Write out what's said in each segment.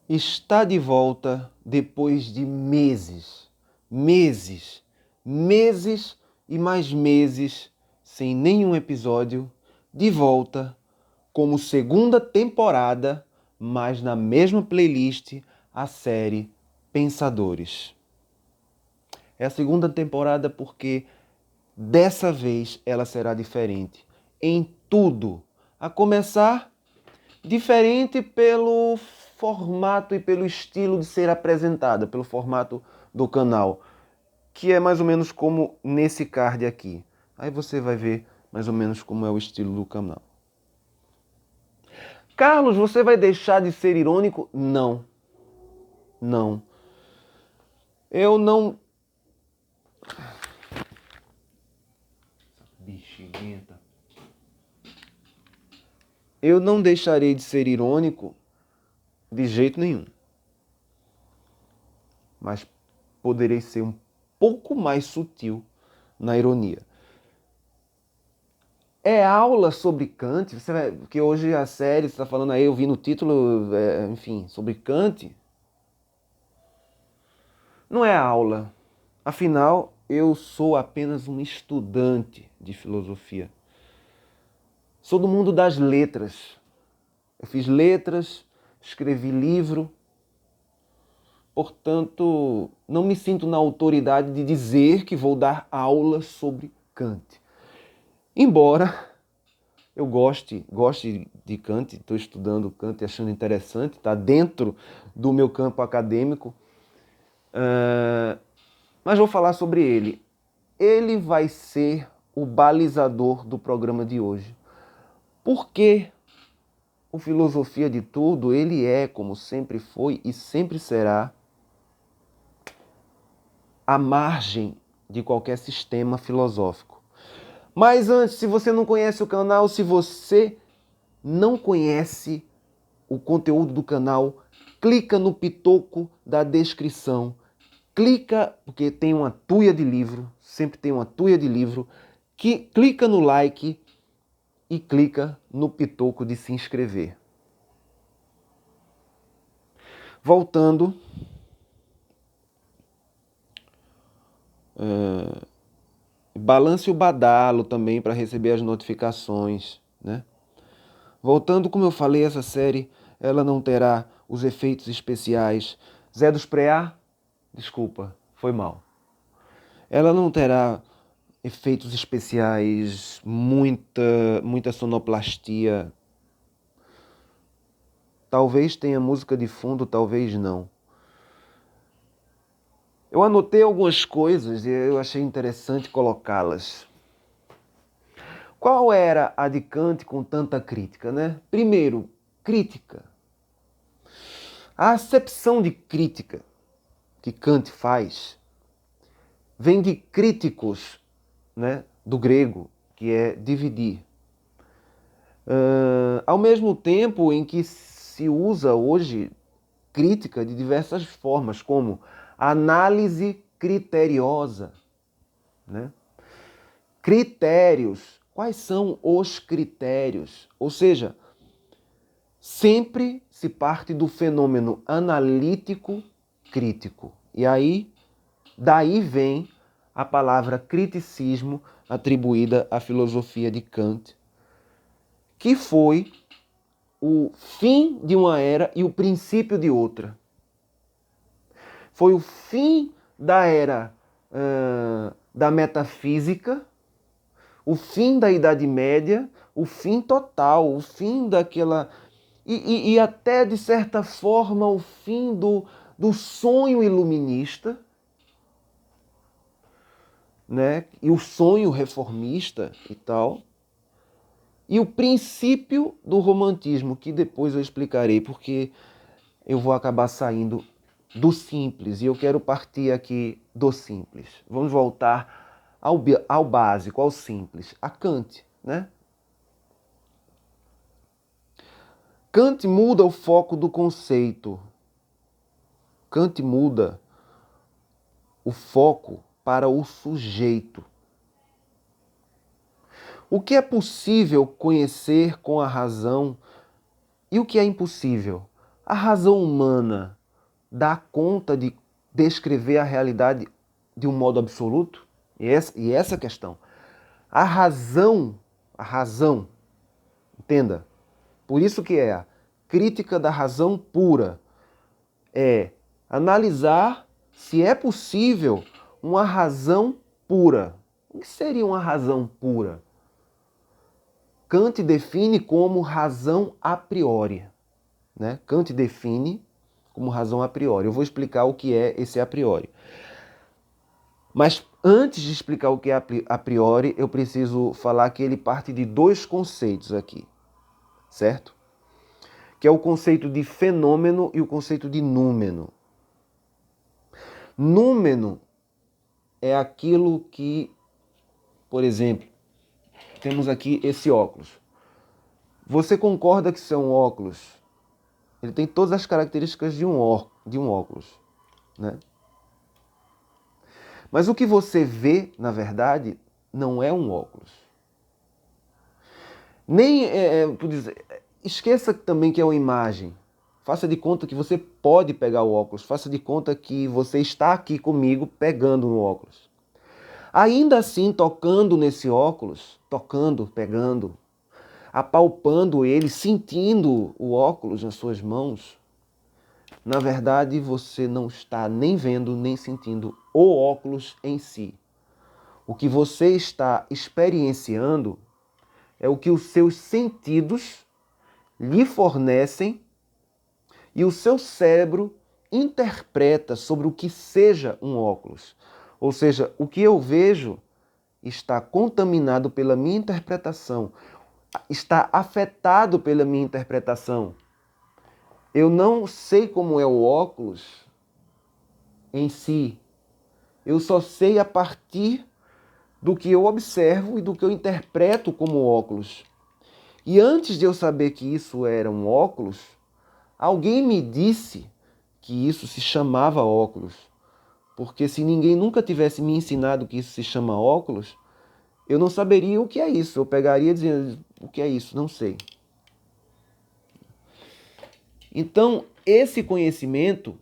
está de volta depois de meses, meses, meses e mais meses sem nenhum episódio, de volta como segunda temporada, mas na mesma playlist, a série Pensadores. É a segunda temporada porque dessa vez ela será diferente em tudo, a começar diferente pelo formato e pelo estilo de ser apresentada, pelo formato do canal, que é mais ou menos como nesse card aqui. Aí você vai ver mais ou menos como é o estilo do canal. Carlos, você vai deixar de ser irônico? Não. Não. Eu não... Bexiguenta. Eu não deixarei de ser irônico de jeito nenhum. Mas poderei ser um pouco mais sutil na ironia. É aula sobre Kant? Porque hoje a série está falando aí, eu vi no título, enfim, sobre Kant. Não é aula. Afinal, eu sou apenas um estudante de filosofia. Sou do mundo das letras. Eu fiz letras, escrevi livro. Portanto, não me sinto na autoridade de dizer que vou dar aula sobre Kant. Embora eu goste de Kant, estou estudando Kant e achando interessante, está dentro do meu campo acadêmico, mas vou falar sobre ele. Ele vai ser o balizador do programa de hoje. Porque o Filosofia de Tudo, ele é, como sempre foi e sempre será, a margem de qualquer sistema filosófico. Mas antes, se você não conhece o canal, se você não conhece o conteúdo do canal, clica no pitoco da descrição. Clica, porque tem uma tuia de livro, sempre tem uma tuia de livro, clica no like e clica no pitoco de se inscrever. Voltando, balance o badalo também para receber as notificações, né? Voltando, como eu falei, essa série ela não terá os efeitos especiais. Zé dos Preá, desculpa, foi mal. Ela não terá efeitos especiais, muita sonoplastia. Talvez tenha música de fundo, talvez não. Eu anotei algumas coisas e eu achei interessante colocá-las. Qual era a de Kant com tanta crítica, né? Primeiro, crítica. A acepção de crítica que Kant faz vem de críticos, né, do grego, que é dividir. Ao mesmo tempo em que se usa hoje crítica de diversas formas, como análise criteriosa, né? Critérios. Quais são os critérios? Ou seja, sempre se parte do fenômeno analítico crítico. E aí, daí vem a palavra criticismo atribuída à filosofia de Kant, que foi o fim de uma era e o princípio de outra. Foi o fim da era da metafísica, o fim da Idade Média, o fim total, o fim daquela... E até, de certa forma, o fim do sonho iluminista, né? E o sonho reformista e tal. E o princípio do romantismo, que depois eu explicarei, porque eu vou acabar saindo do simples, e eu quero partir aqui do simples. Vamos voltar ao básico, ao simples, a Kant, né? Kant muda o foco do conceito. Kant muda o foco para o sujeito. O que é possível conhecer com a razão e o que é impossível? A razão humana dá conta de descrever a realidade de um modo absoluto? E essa é a questão. A razão, entenda, por isso que é a crítica da razão pura, é analisar se é possível uma razão pura. O que seria uma razão pura? Kant define como razão a priori. Né? Kant define como razão a priori. Eu vou explicar o que é esse a priori. Mas antes de explicar o que é a priori, eu preciso falar que ele parte de dois conceitos aqui, certo? Que é o conceito de fenômeno e o conceito de númeno. Númeno é aquilo que, por exemplo, temos aqui esse óculos. Você concorda que isso é um óculos? Ele tem todas as características de um óculos, né? Mas o que você vê, na verdade, não é um óculos. Nem, esqueça também que é uma imagem. Faça de conta que você pode pegar o óculos. Faça de conta que você está aqui comigo pegando no óculos. Ainda assim, tocando nesse óculos, pegando, apalpando ele, sentindo o óculos nas suas mãos, na verdade você não está nem vendo nem sentindo o óculos em si. O que você está experienciando é o que os seus sentidos lhe fornecem e o seu cérebro interpreta sobre o que seja um óculos. Ou seja, o que eu vejo está contaminado pela minha interpretação, está afetado pela minha interpretação. Eu não sei como é o óculos em si. Eu só sei a partir do que eu observo e do que eu interpreto como óculos. E antes de eu saber que isso era um óculos, alguém me disse que isso se chamava óculos. Porque se ninguém nunca tivesse me ensinado que isso se chama óculos, eu não saberia o que é isso. Eu pegaria dizendo, o que é isso? Não sei. Então, esse conhecimento,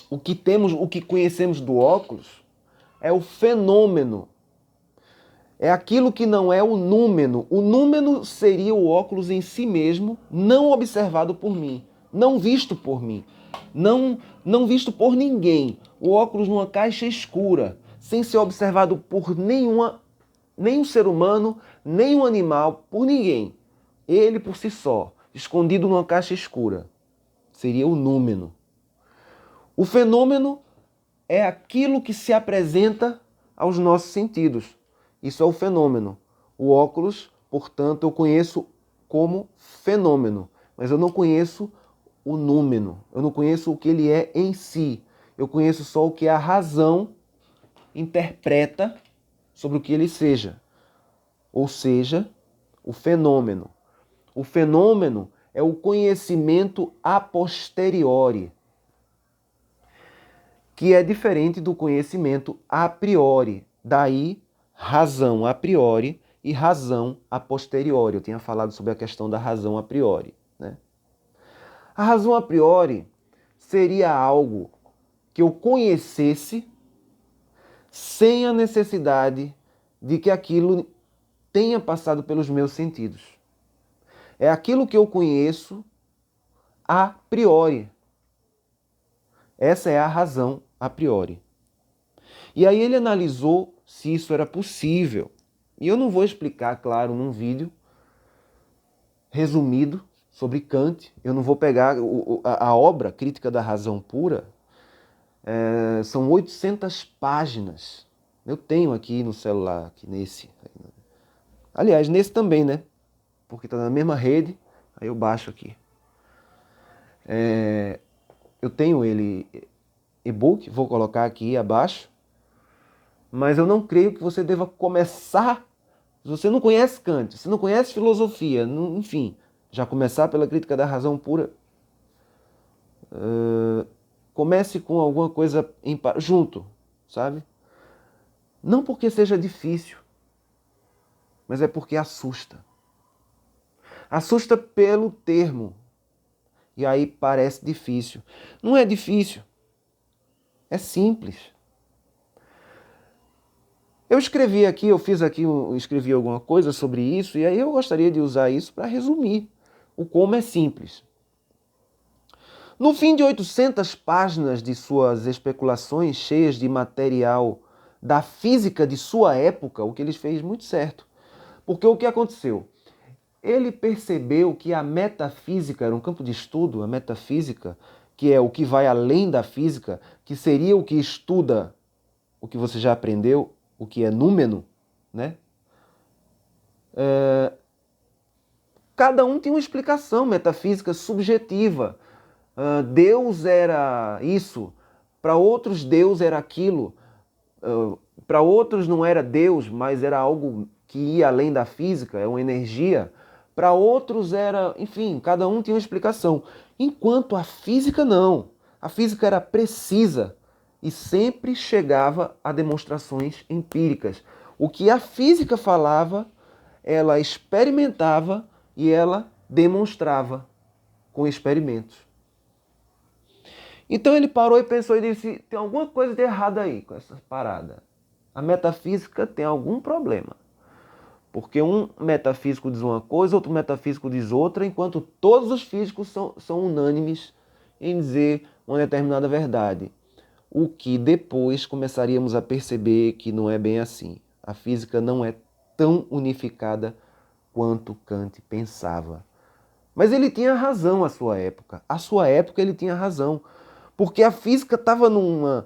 o que conhecemos do óculos, é o fenômeno. É aquilo que não é o númeno. O númeno seria o óculos em si mesmo, não observado por mim, não visto por mim, não visto por ninguém. O óculos numa caixa escura, sem ser observado por nenhum ser humano, nenhum animal, por ninguém. Ele por si só, escondido numa caixa escura. Seria o númeno. O fenômeno é aquilo que se apresenta aos nossos sentidos. Isso é o fenômeno. O óculos, portanto, eu conheço como fenômeno, mas eu não conheço o númeno. Eu não conheço o que ele é em si. Eu conheço só o que a razão interpreta sobre o que ele seja. Ou seja, o fenômeno. O fenômeno é o conhecimento a posteriori, que é diferente do conhecimento a priori. Daí, razão a priori e razão a posteriori. Eu tinha falado sobre a questão da razão a priori, né? A razão a priori seria algo que eu conhecesse sem a necessidade de que aquilo tenha passado pelos meus sentidos. É aquilo que eu conheço a priori. Essa é a razão a priori. E aí ele analisou se isso era possível. E eu não vou explicar, claro, num vídeo resumido sobre Kant. Eu não vou pegar a obra Crítica da Razão Pura. São 800 páginas. Eu tenho aqui no celular, aqui nesse. Aliás, nesse também, né? Porque está na mesma rede. Aí eu baixo aqui. Eu tenho ele e-book, vou colocar aqui abaixo. Mas eu não creio que você deva começar, se você não conhece Kant, se não conhece filosofia, enfim, já começar pela Crítica da Razão Pura. Comece com alguma coisa junto, sabe? Não porque seja difícil, mas é porque assusta. Assusta pelo termo. E aí parece difícil. Não é difícil, é simples. Eu escrevi aqui, escrevi alguma coisa sobre isso, e aí eu gostaria de usar isso para resumir o como é simples. No fim de 800 páginas de suas especulações cheias de material da física de sua época, o que ele fez muito certo. Porque o que aconteceu? Ele percebeu que a metafísica era um campo de estudo, a metafísica, que é o que vai além da física, que seria o que estuda o que você já aprendeu, o que é númeno, né? Cada um tem uma explicação metafísica subjetiva. Deus era isso, para outros Deus era aquilo, para outros não era Deus, mas era algo que ia além da física, é uma energia. Para outros era, enfim, cada um tinha uma explicação. Enquanto a física não. A física era precisa e sempre chegava a demonstrações empíricas. O que a física falava, ela experimentava e ela demonstrava com experimentos. Então ele parou e pensou e disse, tem alguma coisa de errado aí com essa parada. A metafísica tem algum problema. Porque um metafísico diz uma coisa, outro metafísico diz outra, enquanto todos os físicos são unânimes em dizer uma determinada verdade. O que depois começaríamos a perceber que não é bem assim. A física não é tão unificada quanto Kant pensava. Mas ele tinha razão à sua época. À sua época ele tinha razão. Porque a física estava numa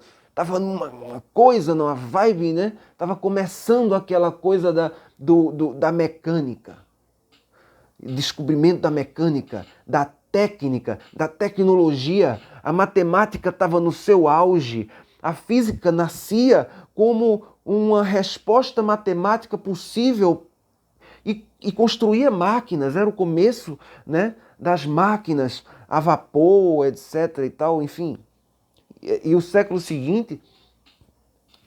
coisa, numa vibe, né? Estava começando aquela coisa da mecânica. Descobrimento da mecânica, da técnica, da tecnologia. A matemática estava no seu auge. A física nascia como uma resposta matemática possível e construía máquinas. Era o começo, né, das máquinas a vapor, etc. e tal, enfim. E o século seguinte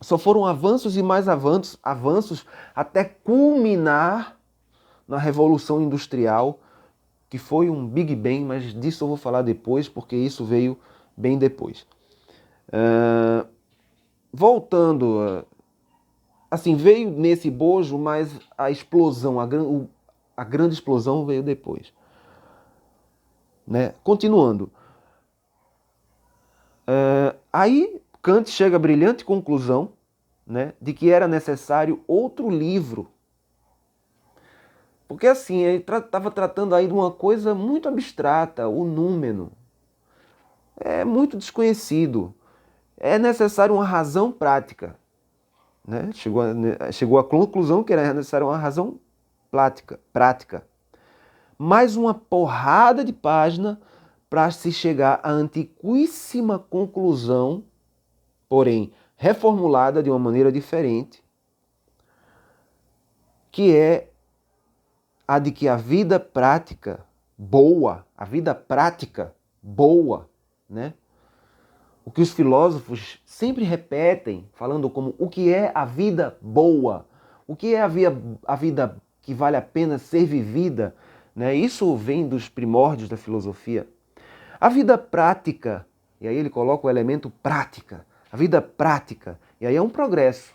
só foram avanços e mais avanços até culminar na Revolução Industrial, que foi um Big Bang, mas disso eu vou falar depois, porque isso veio bem depois. Voltando, assim, veio nesse bojo, mas a explosão, a grande explosão veio depois. Né? Continuando. Aí Kant chega à brilhante conclusão, né, de que era necessário outro livro. Porque assim, ele estava tratando aí de uma coisa muito abstrata, o número. É muito desconhecido. É necessário uma razão prática. Né? Chegou à conclusão que era necessária uma razão prática. Mais uma porrada de página para se chegar à antiquíssima conclusão, porém reformulada de uma maneira diferente, que é a de que a vida prática boa, né? O que os filósofos sempre repetem, falando como o que é a vida boa, o que é a vida que vale a pena ser vivida, né? Isso vem dos primórdios da filosofia. A vida prática, e aí ele coloca o elemento prática, a vida prática, e aí é um progresso.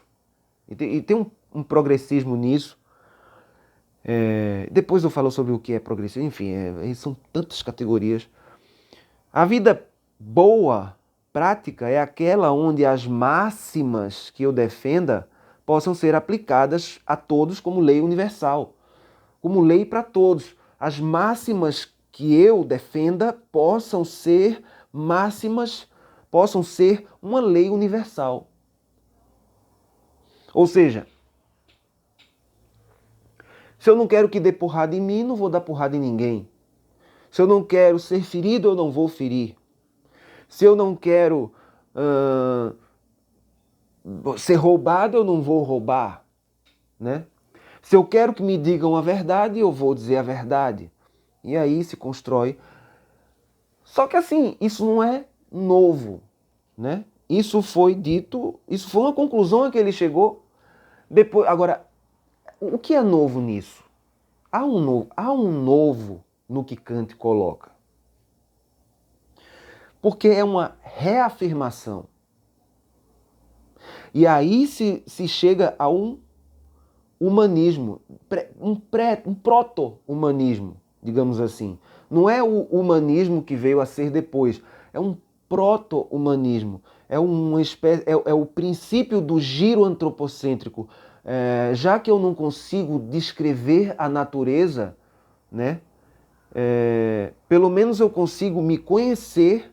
E tem um progressismo nisso. Depois eu falo sobre o que é progressismo, enfim, são tantas categorias. A vida boa, prática, é aquela onde as máximas que eu defenda possam ser aplicadas a todos como lei universal, como lei para todos. As máximas que eu defenda possam ser máximas, possam ser uma lei universal. Ou seja, se eu não quero que dê porrada em mim, não vou dar porrada em ninguém. Se eu não quero ser ferido, eu não vou ferir. Se eu não quero ser roubado, eu não vou roubar. Né? Se eu quero que me digam a verdade, eu vou dizer a verdade. E aí se constrói. Só que assim, isso não é novo. Né? Isso foi dito, isso foi uma conclusão a que ele chegou. Depois, agora, o que é novo nisso? Há um novo no que Kant coloca. Porque é uma reafirmação. E aí se chega a um humanismo, um proto-humanismo, digamos assim. Não é o humanismo que veio a ser depois, é um proto-humanismo. É uma espécie, é o princípio do giro antropocêntrico. Já que eu não consigo descrever a natureza, né? Pelo menos eu consigo me conhecer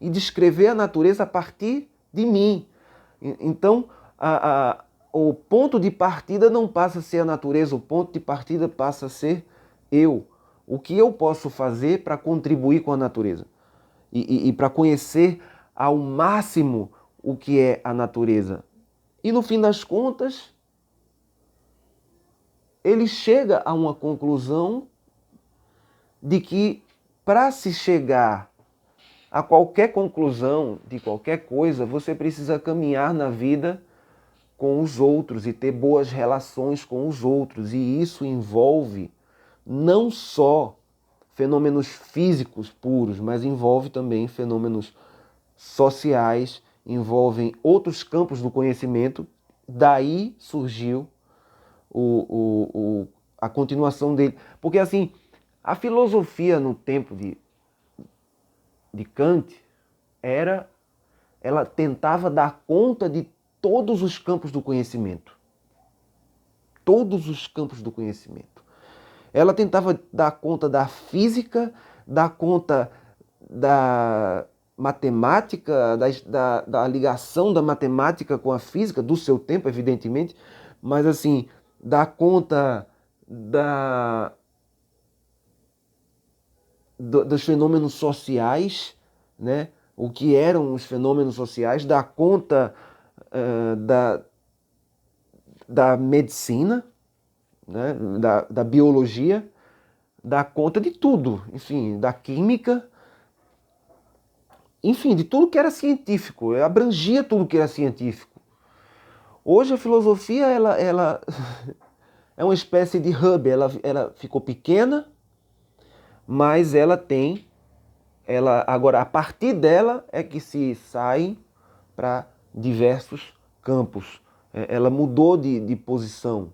e descrever a natureza a partir de mim. Então, o ponto de partida não passa a ser a natureza, o ponto de partida passa a ser eu. O que eu posso fazer para contribuir com a natureza e para conhecer ao máximo o que é a natureza. E no fim das contas, ele chega a uma conclusão de que para se chegar a qualquer conclusão de qualquer coisa, você precisa caminhar na vida com os outros e ter boas relações com os outros. E isso envolve não só fenômenos físicos puros, mas envolve também fenômenos sociais, envolvem outros campos do conhecimento. Daí surgiu a continuação dele. Porque assim, a filosofia no tempo de Kant ela tentava dar conta de todos os campos do conhecimento. Todos os campos do conhecimento. Ela tentava dar conta da física, dar conta da matemática, da ligação da matemática com a física, do seu tempo, evidentemente, mas assim, dar conta dos fenômenos sociais, né? O que eram os fenômenos sociais, dar conta da medicina, né? da biologia, dar conta de tudo, enfim, da química, enfim, de tudo que era científico, abrangia tudo que era científico. Hoje a filosofia ela é uma espécie de hub, ela ficou pequena, mas agora a partir dela é que se sai para diversos campos. Ela mudou de posição.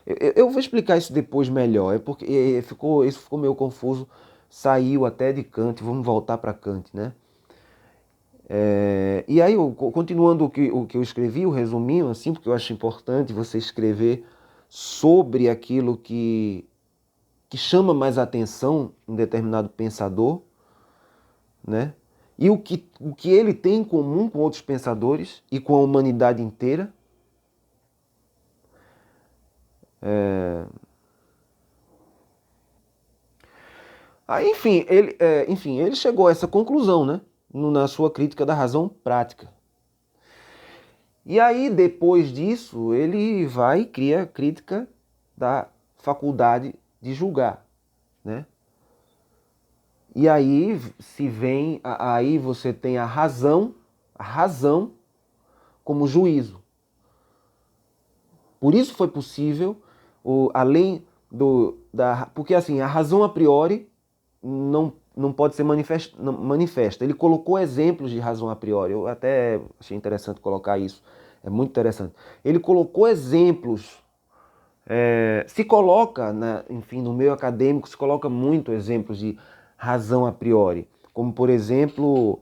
Eu vou explicar isso depois melhor, porque isso ficou meio confuso, saiu até de Kant, vamos voltar para Kant, né? E aí, continuando o que eu escrevi, o resuminho, assim, porque eu acho importante você escrever sobre aquilo que chama mais atenção um determinado pensador, né? E o que ele tem em comum com outros pensadores e com a humanidade inteira. Aí, enfim, ele chegou a essa conclusão, né? Na sua crítica da razão prática. E aí, depois disso, ele vai e cria a crítica da faculdade de julgar, né? E aí aí você tem a razão como juízo. Por isso foi possível, além porque assim, a razão a priori não pode ser manifesta. Ele colocou exemplos de razão a priori, eu até achei interessante colocar isso, é muito interessante. Ele colocou exemplos, se coloca, enfim, no meio acadêmico, se coloca muito exemplos de razão a priori, como por exemplo,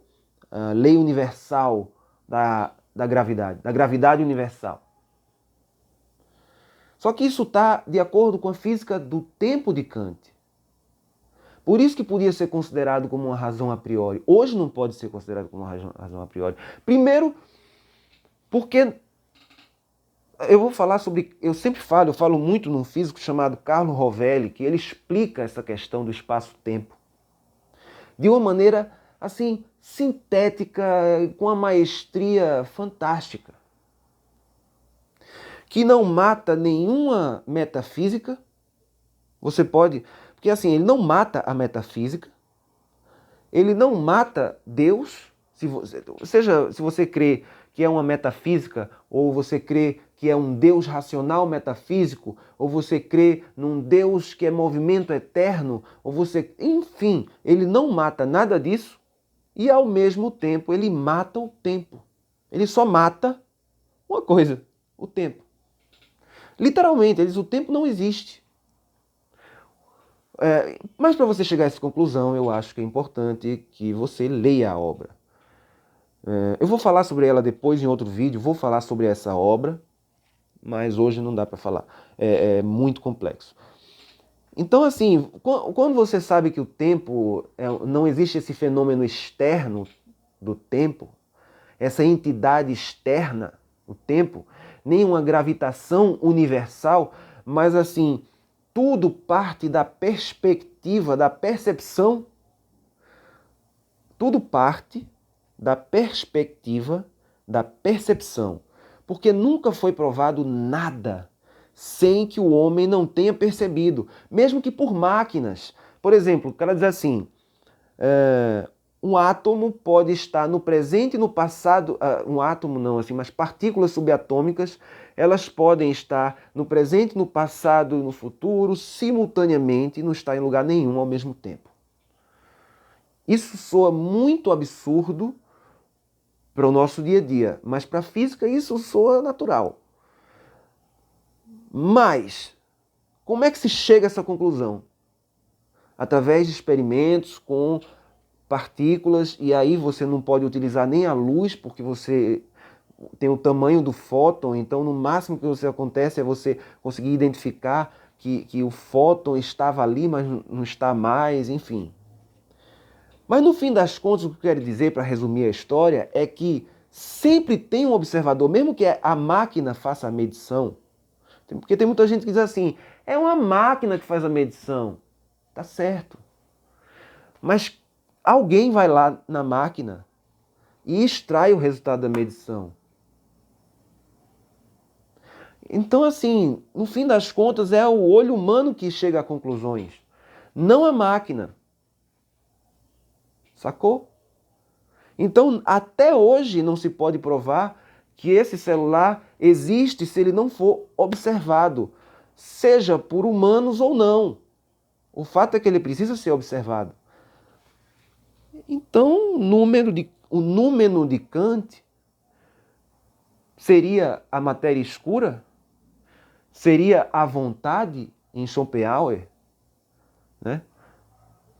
a lei universal da gravidade universal. Só que isso está de acordo com a física do tempo de Kant. Por isso que podia ser considerado como uma razão a priori. Hoje não pode ser considerado como uma razão a priori. Primeiro, porque eu falo muito num físico chamado Carlo Rovelli, que ele explica essa questão do espaço-tempo de uma maneira assim sintética, com uma maestria fantástica, que não mata nenhuma metafísica. Você pode, porque assim, ele não mata a metafísica, ele não mata Deus, se você crê que é uma metafísica, ou você crê que é um Deus racional metafísico, ou você crê num Deus que é movimento eterno, ou enfim, ele não mata nada disso, e ao mesmo tempo ele mata o tempo. Ele só mata uma coisa, o tempo. Literalmente, ele diz, o tempo não existe. Mas para você chegar a essa conclusão, eu acho que é importante que você leia a obra. Eu vou falar sobre ela depois em outro vídeo, vou falar sobre essa obra, mas hoje não dá para falar. É muito complexo. Então, assim, quando você sabe que o tempo, não existe esse fenômeno externo do tempo, essa entidade externa, o tempo, nem uma gravitação universal, mas assim, tudo parte da perspectiva, da percepção, tudo parte da perspectiva, da percepção. Porque nunca foi provado nada sem que o homem não tenha percebido, mesmo que por máquinas. Por exemplo, o cara diz assim, um átomo pode estar no presente e no passado, um átomo não, assim, mas partículas subatômicas, elas podem estar no presente, no passado e no futuro, simultaneamente, e não estar em lugar nenhum ao mesmo tempo. Isso soa muito absurdo para o nosso dia a dia, mas para a física isso soa natural. Mas, como é que se chega a essa conclusão? Através de experimentos com partículas, e aí você não pode utilizar nem a luz, porque você tem o tamanho do fóton, então no máximo que você acontece é você conseguir identificar que o fóton estava ali, mas não está mais, enfim. Mas no fim das contas, o que eu quero dizer, para resumir a história, é que sempre tem um observador, mesmo que a máquina faça a medição, porque tem muita gente que diz assim, é uma máquina que faz a medição. Tá certo. Mas alguém vai lá na máquina e extrai o resultado da medição. Então, assim, no fim das contas, é o olho humano que chega a conclusões, não a máquina. Sacou? Então, até hoje não se pode provar que esse celular existe se ele não for observado, seja por humanos ou não. O fato é que ele precisa ser observado. Então, o númeno de Kant seria a matéria escura? Seria a vontade em Schopenhauer? Né?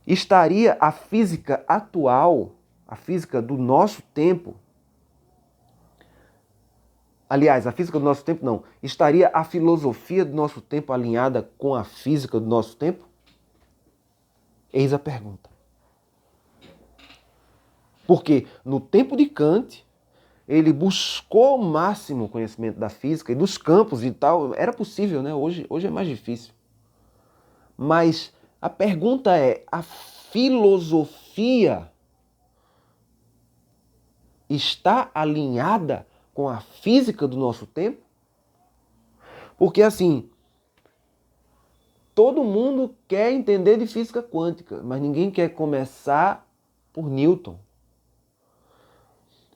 Estaria a física atual, a física do nosso tempo, aliás, a física do nosso tempo não, estaria a filosofia do nosso tempo alinhada com a física do nosso tempo? Eis a pergunta. Porque no tempo de Kant, ele buscou o máximo conhecimento da física e dos campos e tal. Era possível, né? Hoje é mais difícil. Mas a pergunta é, a filosofia está alinhada com a física do nosso tempo? Porque assim, todo mundo quer entender de física quântica, mas ninguém quer começar por Newton.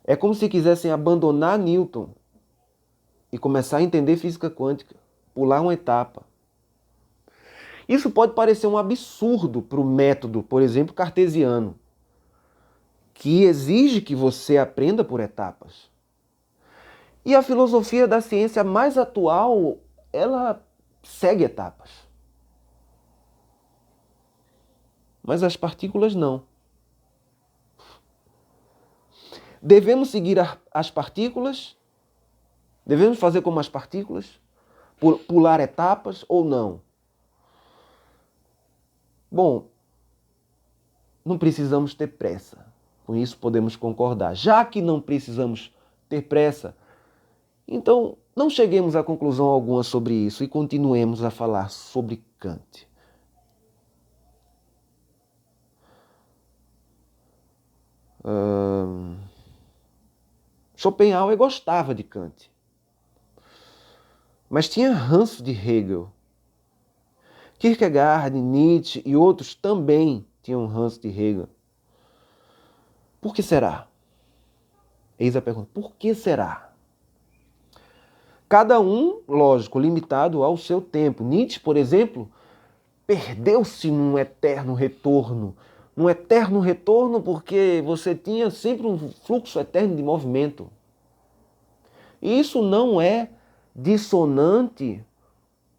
É como se quisessem abandonar Newton e começar a entender física quântica, pular uma etapa. Isso pode parecer um absurdo para o método, por exemplo, cartesiano, que exige que você aprenda por etapas. E a filosofia da ciência mais atual, ela segue etapas. Mas as partículas não. Devemos seguir as partículas? Devemos fazer como as partículas? Pular etapas ou não? Bom, não precisamos ter pressa. Com isso podemos concordar. Já que não precisamos ter pressa, então não cheguemos a conclusão alguma sobre isso e continuemos a falar sobre Kant. Schopenhauer gostava de Kant, mas tinha ranço de Hegel. Kierkegaard, Nietzsche e outros também tinham ranço de Hegel. Por que será? Eis a pergunta, por que será? Cada um, lógico, limitado ao seu tempo. Nietzsche, por exemplo, perdeu-se num eterno retorno, num eterno retorno, porque você tinha sempre um fluxo eterno de movimento. E isso não é dissonante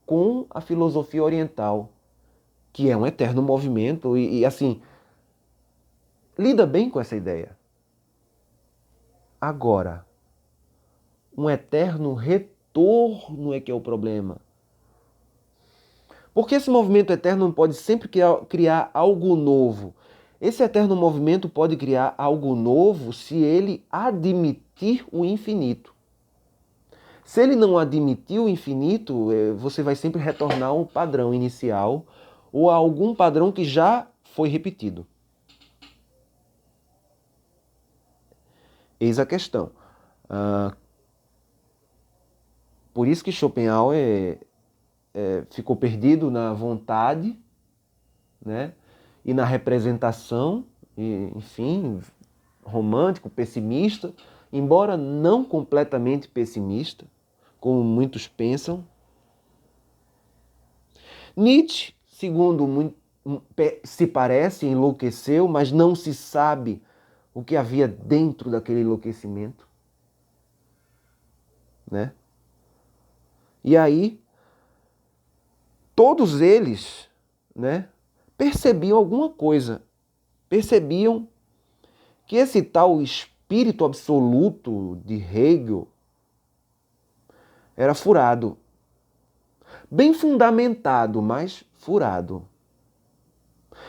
com a filosofia oriental, que é um eterno movimento e assim, lida bem com essa ideia. Agora, um eterno retorno é que é o problema. Porque esse movimento eterno não pode sempre criar algo novo. Esse eterno movimento pode criar algo novo se ele admitir o infinito. Se ele não admitir o infinito, você vai sempre retornar ao padrão inicial ou a algum padrão que já foi repetido. Eis a questão. Por isso que Schopenhauer ficou perdido na vontade, né? E na representação, e, enfim, romântico, pessimista, embora não completamente pessimista, como muitos pensam. Nietzsche, segundo se parece, enlouqueceu, mas não se sabe o que havia dentro daquele enlouquecimento, né? E aí, todos eles, né, percebiam alguma coisa. Percebiam que esse tal espírito absoluto de Hegel era furado. Bem fundamentado, mas furado.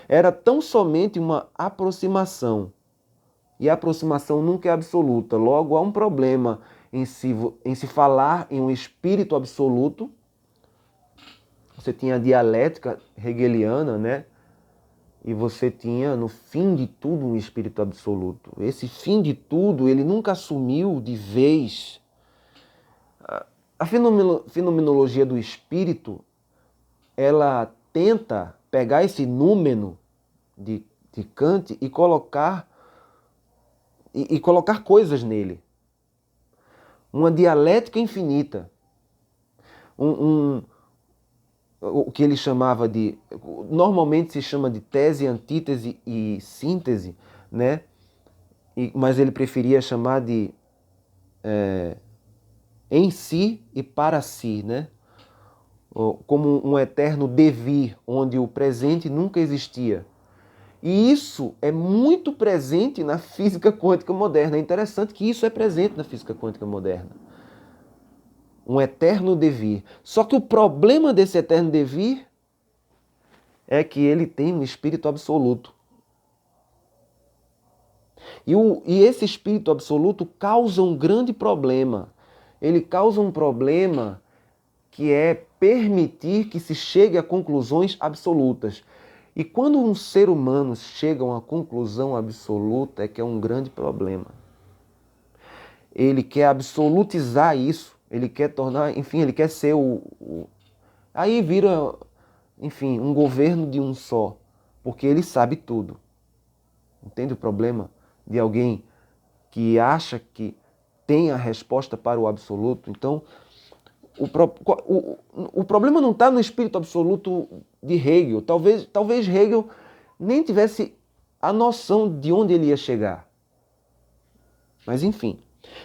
Era tão somente uma aproximação. E a aproximação nunca é absoluta. Logo, há um problema em se falar em um espírito absoluto. Você tinha a dialética hegeliana, né? E você tinha, no fim de tudo, um espírito absoluto. Esse fim de tudo, ele nunca assumiu de vez. A fenomenologia do espírito, ela tenta pegar esse númeno de Kant e colocar coisas nele. Uma dialética infinita. O que ele chamava de... Normalmente se chama de tese, antítese e síntese, né? Mas ele preferia chamar de em si e para si, né? Como um eterno devir, onde o presente nunca existia. E isso é muito presente na física quântica moderna. É interessante que isso é presente na física quântica moderna. Um eterno devir. Só que o problema desse eterno devir é que ele tem um espírito absoluto. E esse espírito absoluto causa um grande problema. Ele causa um problema que é permitir que se chegue a conclusões absolutas. E quando um ser humano chega a uma conclusão absoluta, é que é um grande problema. Ele quer absolutizar isso, ele quer tornar, enfim, ele quer ser aí vira, enfim, um governo de um só, porque ele sabe tudo. Entende o problema de alguém que acha que tem a resposta para o absoluto? Então, o problema não está no espírito absoluto de Hegel. Talvez Hegel nem tivesse a noção de onde ele ia chegar. Mas enfim.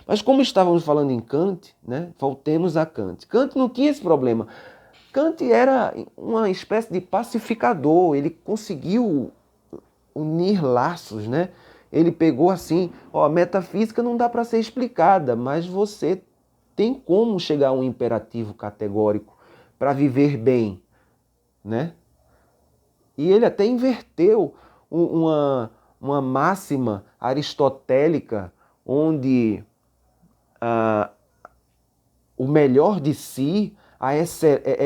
Mas como estávamos falando em Kant, né, voltemos a Kant. Kant não tinha esse problema. Kant era uma espécie de pacificador. Ele conseguiu unir laços, né? Ele pegou assim, ó, a metafísica não dá para ser explicada, mas você tem como chegar a um imperativo categórico para viver bem, né? E ele até inverteu uma máxima aristotélica onde o melhor de si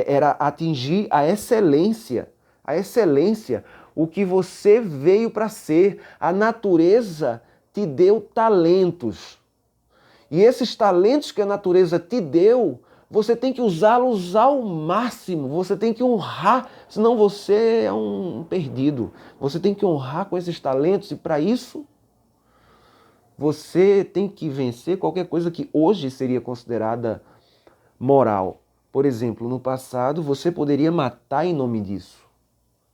era atingir a excelência. A excelência, o que você veio para ser. A natureza te deu talentos. E esses talentos que a natureza te deu, você tem que usá-los ao máximo. Você tem que honrar, senão você é um perdido. Você tem que honrar com esses talentos e para isso você tem que vencer qualquer coisa que hoje seria considerada moral. Por exemplo, no passado você poderia matar em nome disso.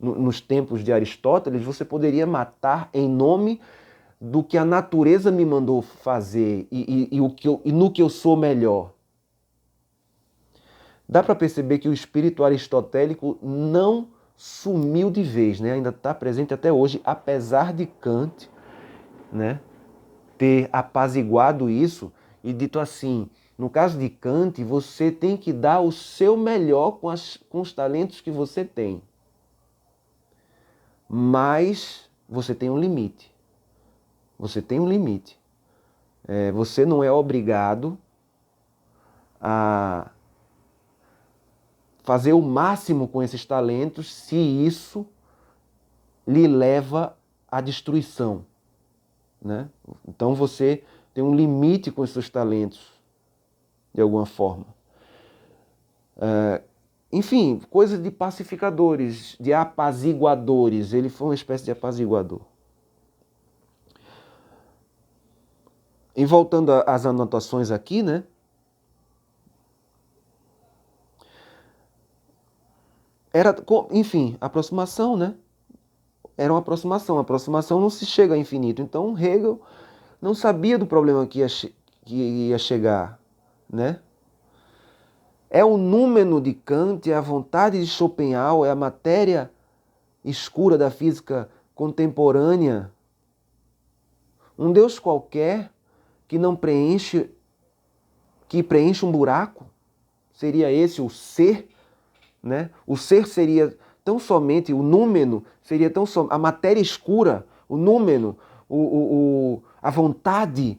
nos tempos de Aristóteles, você poderia matar em nome do que a natureza me mandou fazer e no que eu sou melhor. Dá para perceber que o espírito aristotélico não sumiu de vez, né? Ainda está presente até hoje, apesar de Kant, né, ter apaziguado isso e dito assim: no caso de Kant, você tem que dar o seu melhor com os talentos que você tem. Mas você tem um limite. Você tem um limite. Você não é obrigado a fazer o máximo com esses talentos se isso lhe leva à destruição, né? Então você tem um limite com os seus talentos, de alguma forma. Enfim, coisa de pacificadores, de apaziguadores. Ele foi uma espécie de apaziguador. E voltando às anotações aqui, né? Era, enfim, aproximação, né? Era uma aproximação. A aproximação não se chega ao infinito. Então Hegel não sabia do problema que ia chegar, né? É o númeno de Kant, é a vontade de Schopenhauer, é a matéria escura da física contemporânea. Um Deus qualquer que não preenche, que preenche um buraco? Seria esse o ser? Né? O ser seria tão somente, o númeno seria tão somente, a matéria escura, o númeno, a vontade,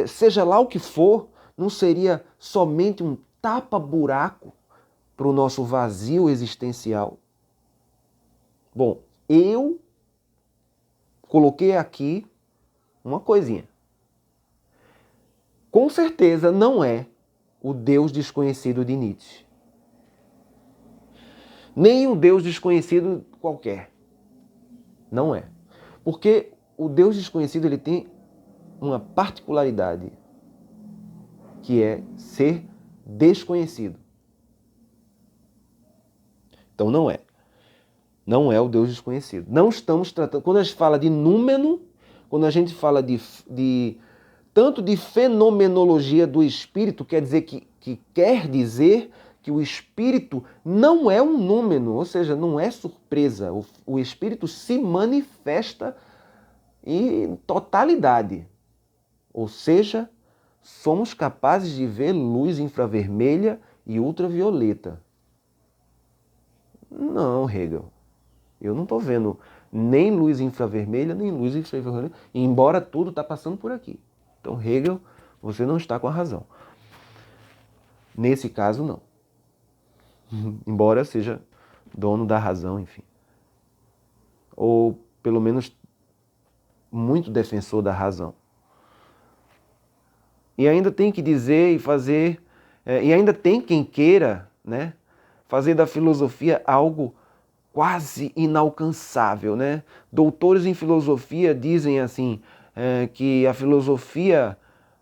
seja lá o que for, não seria somente um tapa-buraco para o nosso vazio existencial? Bom, eu coloquei aqui uma coisinha. Com certeza não é o Deus desconhecido de Nietzsche. Nem um Deus desconhecido qualquer. Não é. Porque o Deus desconhecido ele tem uma particularidade, que é ser desconhecido. Então não é. Não é o Deus desconhecido. Não estamos tratando... Quando a gente fala de númeno, quando a gente fala tanto de fenomenologia do espírito, quer dizer quer dizer que o espírito não é um número, ou seja, não é surpresa. O espírito se manifesta em totalidade. Ou seja, somos capazes de ver luz infravermelha e ultravioleta. Não, Hegel. Eu não estou vendo nem luz infravermelha, nem luz infravermelha, embora tudo está passando por aqui. Então, Hegel, você não está com a razão. Nesse caso, não. Embora seja dono da razão, enfim. Ou, pelo menos, muito defensor da razão. E ainda tem que dizer e fazer... e ainda tem quem queira, né, fazer da filosofia algo quase inalcançável, né? Doutores em filosofia dizem assim, que a filosofia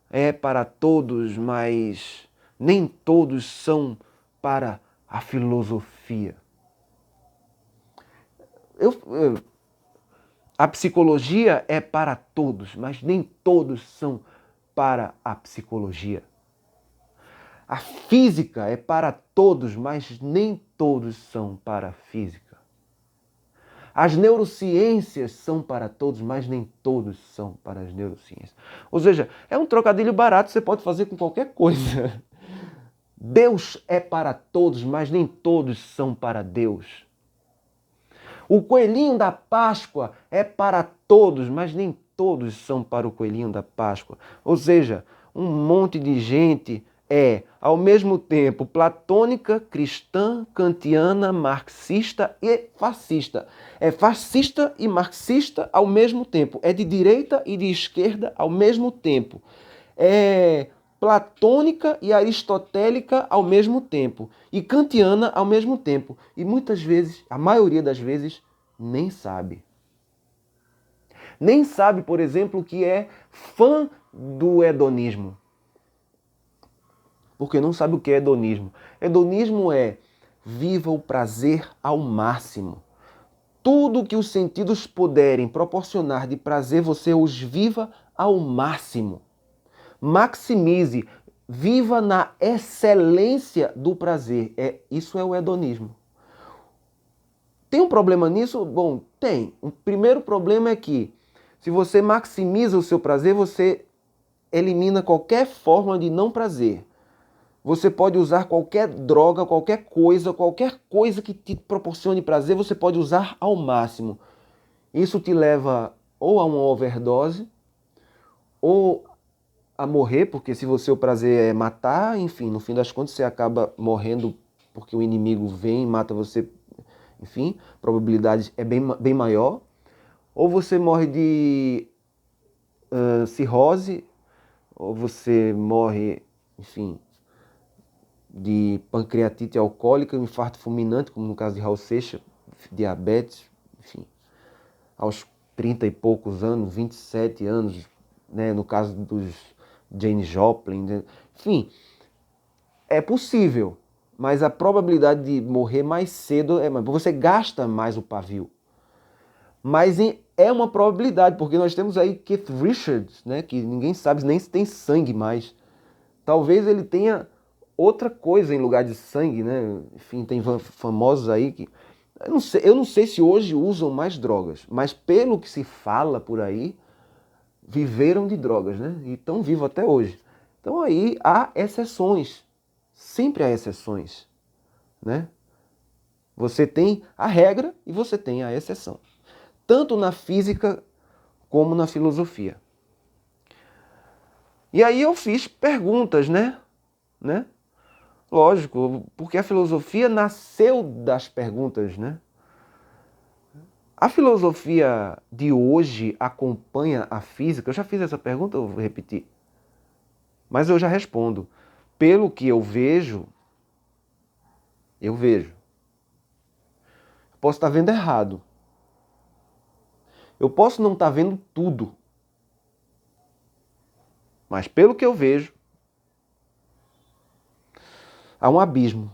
é para todos, mas nem todos são para a filosofia. A psicologia é para todos, mas nem todos são para a psicologia. A física é para todos, mas nem todos são para a física. As neurociências são para todos, mas nem todos são para as neurociências. Ou seja, é um trocadilho barato, você pode fazer com qualquer coisa. Deus é para todos, mas nem todos são para Deus. O coelhinho da Páscoa é para todos, mas nem todos são para o coelhinho da Páscoa. Ou seja, um monte de gente é, ao mesmo tempo, platônica, cristã, kantiana, marxista e fascista. É fascista e marxista ao mesmo tempo. É de direita e de esquerda ao mesmo tempo. É platônica e aristotélica ao mesmo tempo. E kantiana ao mesmo tempo. E muitas vezes, a maioria das vezes, nem sabe. Nem sabe, por exemplo, que é fã do hedonismo. Porque não sabe o que é hedonismo. Hedonismo é viva o prazer ao máximo. Tudo que os sentidos puderem proporcionar de prazer, você os viva ao máximo. Maximize, viva na excelência do prazer. Isso é o hedonismo. Tem um problema nisso? Bom, tem. O primeiro problema é que, se você maximiza o seu prazer, você elimina qualquer forma de não prazer. Você pode usar qualquer droga, qualquer coisa que te proporcione prazer, você pode usar ao máximo. Isso te leva ou a uma overdose, ou a morrer, porque se o prazer é matar, enfim, no fim das contas você acaba morrendo porque o inimigo vem e mata você, enfim, a probabilidade é bem maior. Ou você morre de cirrose, ou você morre, enfim, de pancreatite alcoólica, um infarto fulminante, como no caso de Raul Seixas, diabetes, enfim, aos 30 e poucos anos, 27 anos, né, no caso dos Jane Joplin, né? Enfim, é possível, mas a probabilidade de morrer mais cedo é mais. Você gasta mais o pavio. Mas é uma probabilidade, porque nós temos aí Keith Richards, né, que ninguém sabe nem se tem sangue mais. Talvez ele tenha outra coisa em lugar de sangue, né? Enfim, tem famosos aí que... Eu não sei se hoje usam mais drogas, mas pelo que se fala por aí, viveram de drogas, né? E estão vivos até hoje. Então aí há exceções. Sempre há exceções, né? Você tem a regra e você tem a exceção. Tanto na física como na filosofia. E aí eu fiz perguntas, né? Lógico, porque a filosofia nasceu das perguntas, né? A filosofia de hoje acompanha a física? Eu já fiz essa pergunta, eu vou repetir. Mas eu já respondo. Pelo que eu vejo. Posso estar vendo errado. Eu posso não estar vendo tudo. Mas pelo que eu vejo, há um abismo.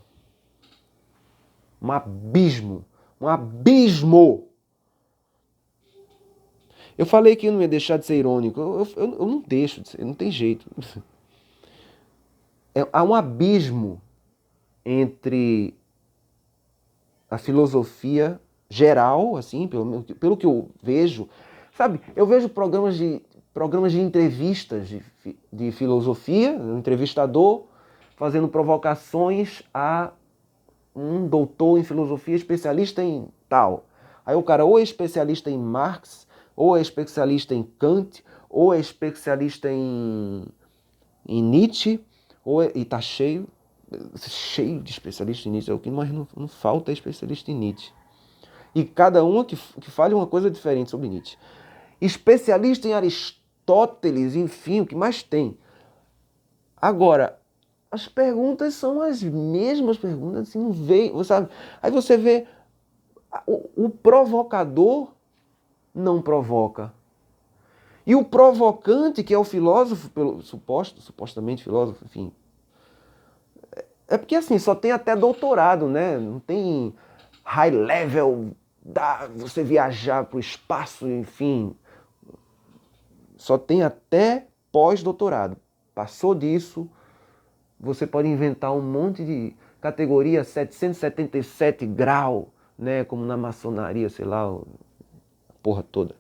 Um abismo. Um abismo. Eu falei que eu não ia deixar de ser irônico. Eu não deixo de ser, não tem jeito. Há um abismo entre a filosofia geral, assim, pelo que eu vejo. Sabe, eu vejo programas de entrevistas de filosofia, um entrevistador fazendo provocações a um doutor em filosofia especialista em tal. Aí o cara ou é especialista em Marx, ou é especialista em Kant, ou é especialista em Nietzsche, e tá cheio de especialistas em Nietzsche, é o que mais não falta é especialista em Nietzsche. E cada um que fale uma coisa diferente sobre Nietzsche. Especialista em Aristóteles, enfim, o que mais tem. Agora, as perguntas são as mesmas perguntas, assim, não veio, sabe? Aí você vê, o provocador não provoca. E o provocante, que é o filósofo, supostamente filósofo, enfim. É porque assim, só tem até doutorado, né? Não tem high level, você viajar para o espaço, enfim. Só tem até pós-doutorado. Passou disso, você pode inventar um monte de categoria 777 grau, né? Como na maçonaria, sei lá, a porra toda.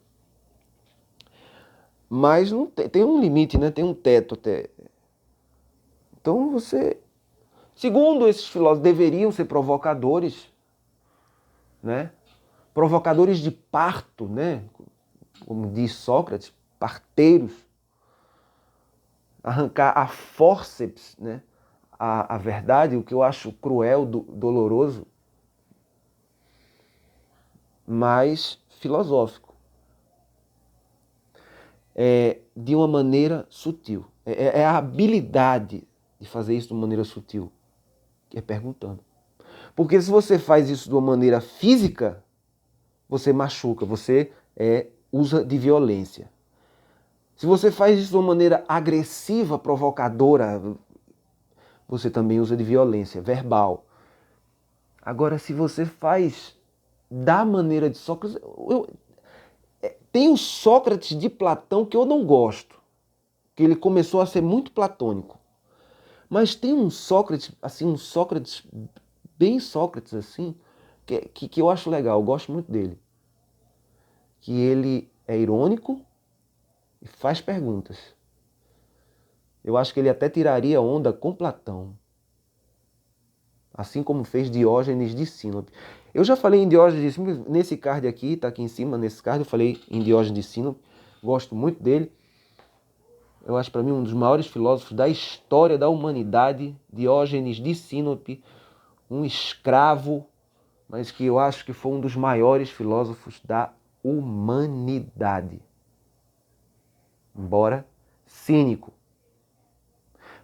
Mas não tem um limite, né? Tem um teto até. Então você... Segundo esses filósofos, deveriam ser provocadores, né? Provocadores de parto, né? Como diz Sócrates, parteiros. Arrancar a fórceps, né? A verdade, o que eu acho cruel, doloroso, mas filosófico. De uma maneira sutil. É a habilidade de fazer isso de uma maneira sutil. É perguntando. Porque se você faz isso de uma maneira física, você machuca, você usa de violência. Se você faz isso de uma maneira agressiva, provocadora, você também usa de violência verbal. Agora, se você faz da maneira de Sócrates. Tem o Sócrates de Platão que eu não gosto, que ele começou a ser muito platônico. Mas tem um Sócrates, assim, um Sócrates, bem Sócrates, assim, que eu acho legal, eu gosto muito dele. Que ele é irônico e faz perguntas. Eu acho que ele até tiraria onda com Platão. Assim como fez Diógenes de Sinope. Eu já falei em Diógenes de Sinope, nesse card aqui, tá aqui em cima, nesse card, eu falei em Diógenes de Sinope. Gosto muito dele. Eu acho para mim um dos maiores filósofos da história da humanidade, Diógenes de Sinope, um escravo, mas que eu acho que foi um dos maiores filósofos da humanidade. Embora cínico.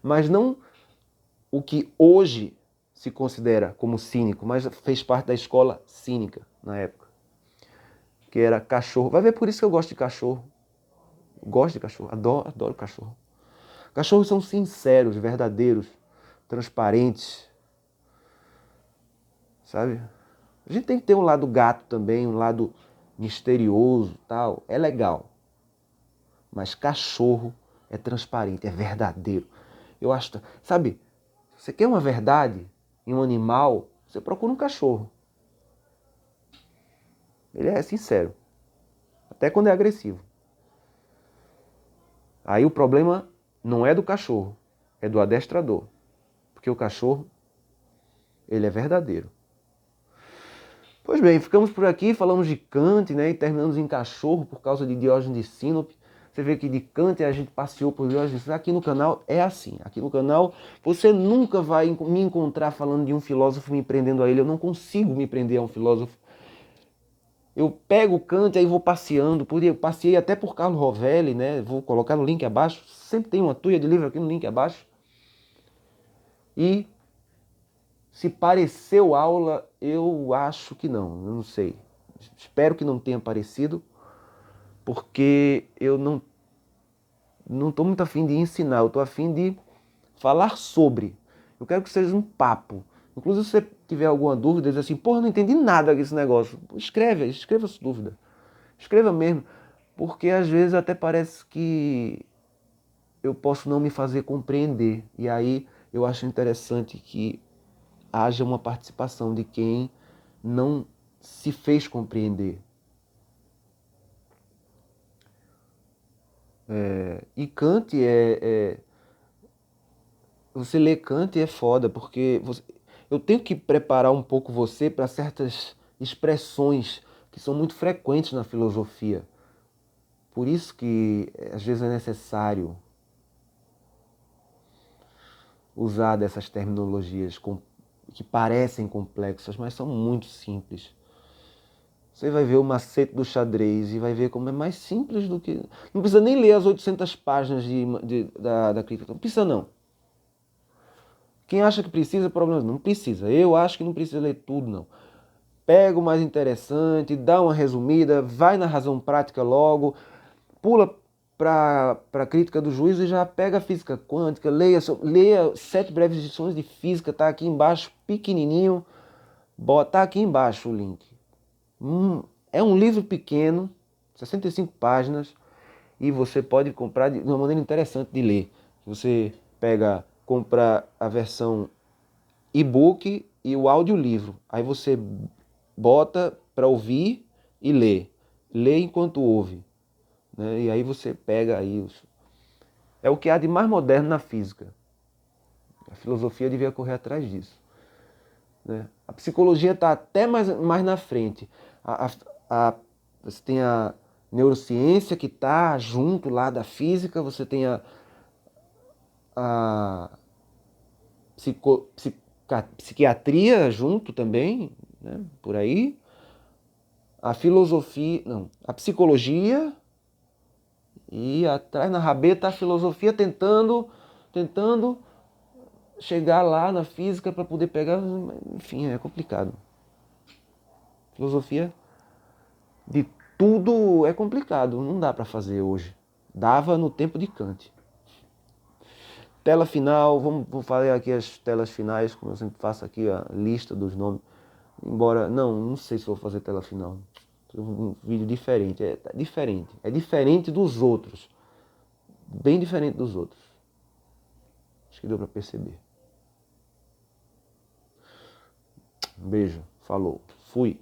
Mas não o que hoje se considera como cínico, mas fez parte da escola cínica na época. Que era cachorro. Vai ver por isso que eu gosto de cachorro. Gosto de cachorro, adoro cachorro. Cachorros são sinceros, verdadeiros, transparentes. Sabe? A gente tem que ter um lado gato também, um lado misterioso, tal. É legal. Mas cachorro é transparente, é verdadeiro. Eu acho, sabe? Você quer uma verdade em um animal, você procura um cachorro. Ele é sincero, até quando é agressivo. Aí o problema não é do cachorro, é do adestrador. Porque o cachorro, ele é verdadeiro. Pois bem, ficamos por aqui, falamos de Kant, né, e terminamos em cachorro por causa de Diógenes de Sinope. Você vê que de Kant a gente passeou por Diógenes de Sinope. Aqui no canal é assim. Aqui no canal você nunca vai me encontrar falando de um filósofo me prendendo a ele. Eu não consigo me prender a um filósofo. Eu pego o Kant e aí vou passeando. Passei até por Carlo Rovelli, né? Vou colocar no link abaixo. Sempre tem uma tuia de livro aqui no link abaixo. E se pareceu aula, eu acho que não. Eu não sei. Espero que não tenha parecido, porque eu não estou muito afim de ensinar. Eu estou afim de falar sobre. Eu quero que seja um papo. Inclusive, se você tiver alguma dúvida, diz assim, porra, não entendi nada desse negócio. Escreva sua dúvida. Escreva mesmo. Porque às vezes até parece que eu posso não me fazer compreender. E aí eu acho interessante que haja uma participação de quem não se fez compreender. E Kant você lê Kant é foda, porque eu tenho que preparar um pouco você para certas expressões que são muito frequentes na filosofia. Por isso que às vezes é necessário usar dessas terminologias que parecem complexas, mas são muito simples. Você vai ver o macete do xadrez e vai ver como é mais simples do que... Não precisa nem ler as 800 páginas da crítica. Não precisa não. Quem acha que precisa, problema não precisa. Eu acho que não precisa ler tudo, não. Pega o mais interessante, dá uma resumida, vai na razão prática logo, pula para a crítica do juízo e já pega a física quântica, leia 7 breves lições de física, tá aqui embaixo, pequenininho, tá aqui embaixo o link. É um livro pequeno, 65 páginas, e você pode comprar de uma maneira interessante de ler. Você compra a versão e-book e o audiolivro. Aí você bota para ouvir e lê. Lê enquanto ouve. Né? E aí você pega aí É o que há de mais moderno na física. A filosofia devia correr atrás disso. Né? A psicologia está até mais na frente. Você tem a neurociência que está junto lá da física, você tem a psiquiatria junto também, né? Por aí. A filosofia, não, a psicologia e atrás na rabeta a filosofia tentando chegar lá na física para poder pegar, enfim, é complicado. Filosofia de tudo é complicado, não dá para fazer hoje. Dava no tempo de Kant. Tela final, vou fazer aqui as telas finais, como eu sempre faço aqui a lista dos nomes. Embora, não sei se vou fazer tela final. Um vídeo diferente, é diferente dos outros. Bem diferente dos outros. Acho que deu pra perceber. Um beijo, falou, fui.